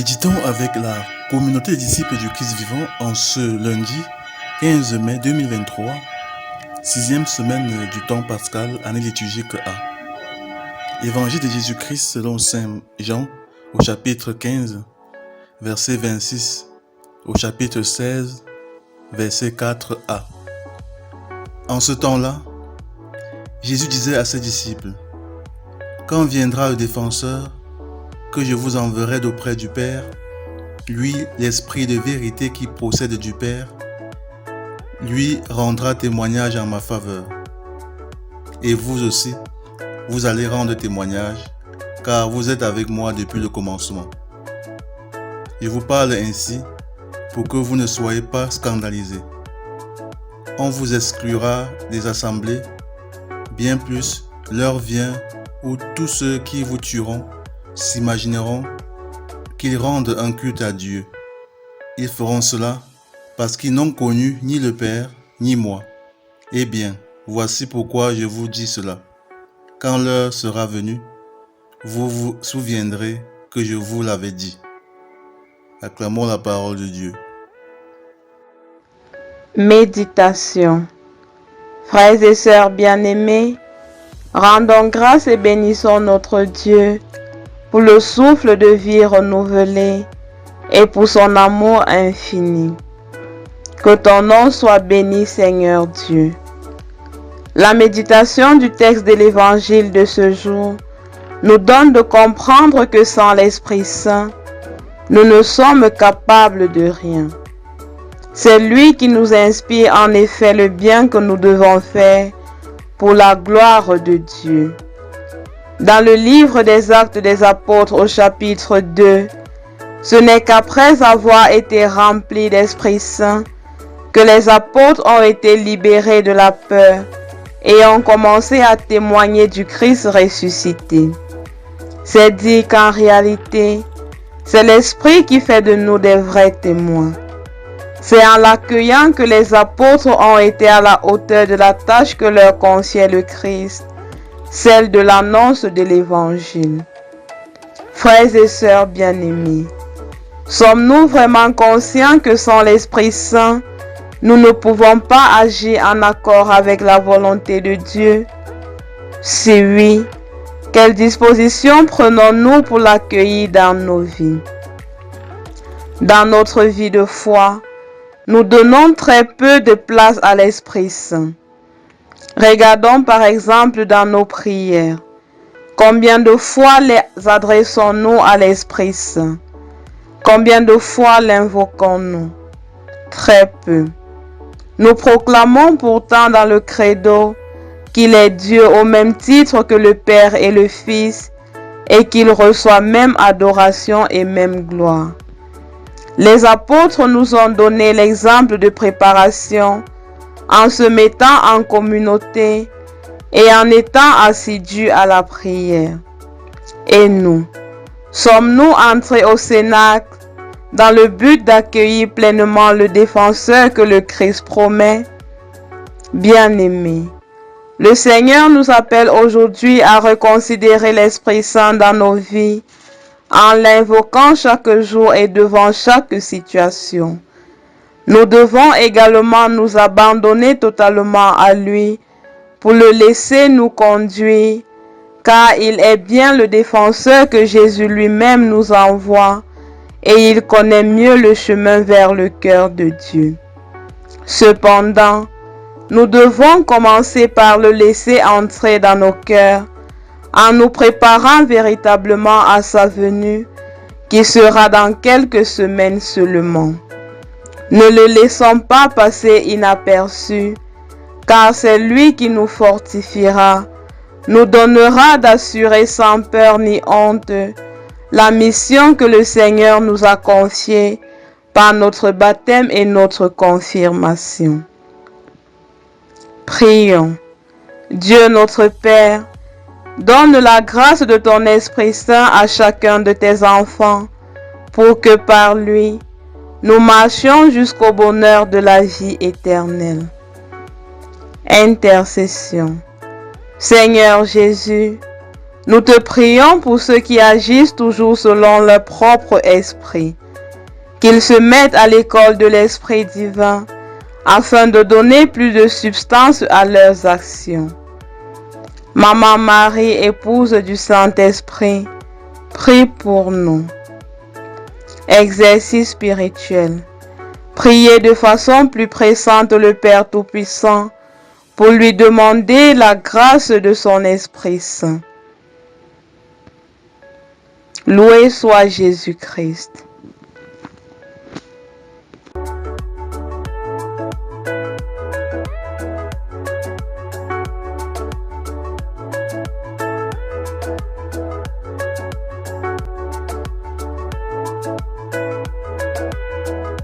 Méditons avec la communauté des disciples du Christ vivant en ce lundi 15 mai 2023, 6e semaine du temps pascal, année liturgique A. Évangile de Jésus-Christ selon Saint Jean au chapitre 15, verset 26, au chapitre 16, verset 4a. En ce temps-là, Jésus disait à ses disciples: « Quand viendra le défenseur, que je vous enverrai d'auprès du Père, lui, l'Esprit de vérité qui procède du Père, lui rendra témoignage en ma faveur. Et vous aussi, vous allez rendre témoignage, car vous êtes avec moi depuis le commencement. Je vous parle ainsi pour que vous ne soyez pas scandalisés. On vous exclura des assemblées, bien plus, l'heure vient où tous ceux qui vous tueront s'imagineront qu'ils rendent un culte à Dieu. Ils feront cela parce qu'ils n'ont connu ni le Père, ni moi. Eh bien, voici pourquoi je vous dis cela. Quand l'heure sera venue, vous vous souviendrez que je vous l'avais dit. » Acclamons la parole de Dieu. Méditation. Frères et sœurs bien-aimés, rendons grâce et bénissons notre Dieu pour le souffle de vie renouvelé et pour son amour infini. Que ton nom soit béni, Seigneur Dieu. La méditation du texte de l'Évangile de ce jour nous donne de comprendre que sans l'Esprit Saint, nous ne sommes capables de rien. C'est lui qui nous inspire en effet le bien que nous devons faire pour la gloire de Dieu. Dans le livre des Actes des Apôtres au chapitre 2, ce n'est qu'après avoir été remplis d'Esprit Saint que les apôtres ont été libérés de la peur et ont commencé à témoigner du Christ ressuscité. C'est dire qu'en réalité, c'est l'Esprit qui fait de nous des vrais témoins. C'est en l'accueillant que les apôtres ont été à la hauteur de la tâche que leur confiait le Christ, celle de l'annonce de l'Évangile. Frères et sœurs bien-aimés, sommes-nous vraiment conscients que sans l'Esprit Saint, nous ne pouvons pas agir en accord avec la volonté de Dieu? Si oui, quelles dispositions prenons-nous pour l'accueillir dans nos vies? Dans notre vie de foi, nous donnons très peu de place à l'Esprit Saint. Regardons par exemple dans nos prières. Combien de fois les adressons-nous à l'Esprit Saint? Combien de fois l'invoquons-nous? Très peu. Nous proclamons pourtant dans le credo qu'il est Dieu au même titre que le Père et le Fils et qu'il reçoit même adoration et même gloire. Les apôtres nous ont donné l'exemple de préparation en se mettant en communauté et en étant assidus à la prière. Et nous, sommes-nous entrés au Cénacle dans le but d'accueillir pleinement le défenseur que le Christ promet? Bien-aimés, le Seigneur nous appelle aujourd'hui à reconsidérer l'Esprit Saint dans nos vies en l'invoquant chaque jour et devant chaque situation. Nous devons également nous abandonner totalement à lui pour le laisser nous conduire, car il est bien le défenseur que Jésus lui-même nous envoie et il connaît mieux le chemin vers le cœur de Dieu. Cependant, nous devons commencer par le laisser entrer dans nos cœurs en nous préparant véritablement à sa venue, qui sera dans quelques semaines seulement. Ne le laissons pas passer inaperçu, car c'est lui qui nous fortifiera, nous donnera d'assurer sans peur ni honte la mission que le Seigneur nous a confiée par notre baptême et notre confirmation. Prions. Dieu notre Père, donne la grâce de ton Esprit Saint à chacun de tes enfants, pour que par lui, nous marchions jusqu'au bonheur de la vie éternelle. Intercession. Seigneur Jésus, Nous te prions pour ceux qui agissent toujours selon leur propre esprit, qu'ils se mettent à l'école de l'Esprit divin, afin de donner plus de substance à leurs actions. Maman Marie, épouse du Saint-Esprit, prie pour nous. Exercice spirituel. Priez de façon plus pressante le Père Tout-Puissant pour lui demander la grâce de son Esprit Saint. Loué soit Jésus-Christ.